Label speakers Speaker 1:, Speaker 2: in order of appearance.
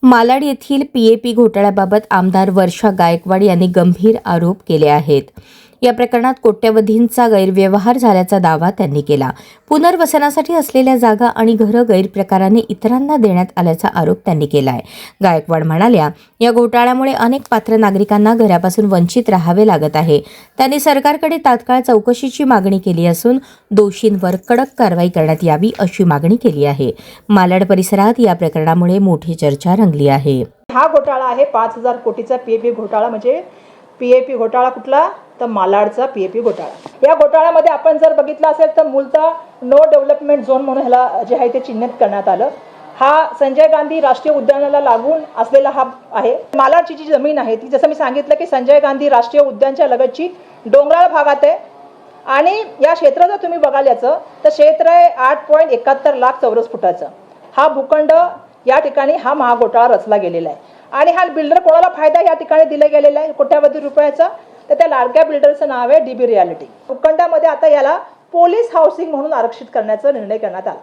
Speaker 1: मालाड येथील पीएपी घोटाळ्याबाबत आमदार वर्षा गायकवाड यांनी गंभीर आरोप केले आहेत. या प्रकरणात कोट्यवधींचा गैरव्यवहार झाल्याचा दावा त्यांनी केला. पुनर्वसनासाठी असलेल्या जागा आणि घरं गैरप्रकाराने इतरांना देण्यात आल्याचा आरोप त्यांनी केलाय. गायकवाड म्हणाल्या, या घोटाळ्यामुळे अनेक पात्र नागरिकांना घरापासून वंचित राहावे लागत आहे. त्यांनी सरकारकडे तात्काळ चौकशीची मागणी केली असून दोषींवर कडक कारवाई करण्यात यावी अशी मागणी केली आहे. मालाड परिसरात या प्रकरणामुळे मोठी चर्चा रंगली आहे.
Speaker 2: हा घोटाळा आहे 5,000 कोटीचा पीएपी घोटाळा. म्हणजे पीएपी घोटाळा कुठला? तर मालाडचा पीएपी घोटाळा. या घोटाळ्यामध्ये आपण जर बघितलं असेल तर मूलतः नो डेव्हलपमेंट झोन म्हणून ह्याला जे आहे ते चिन्हित करण्यात आलं. हा संजय गांधी राष्ट्रीय उद्यानाला लागून असलेला हा आहे. मालाडची जी जमीन आहे ती जसं मी सांगितलं की संजय गांधी राष्ट्रीय उद्यानच्या लगतची डोंगराळ भागात आहे. आणि या क्षेत्र जर तुम्ही बघाल याचं तर क्षेत्र आहे 8.71 लाख चौरस फुटाचं. हा भूखंड या ठिकाणी हा महाघोटाळा रचला गेलेला आहे. आणि हा बिल्डर कोणाला फायदा या ठिकाणी दिला गेलेला आहे कोट्यावधी रुपयाचा, तर त्या लाडक्या बिल्डरचं नाव आहे डीबी रियालिटी. भूखंडामध्ये आता याला पोलीस हाऊसिंग म्हणून आरक्षित करण्याचा निर्णय करण्यात आला.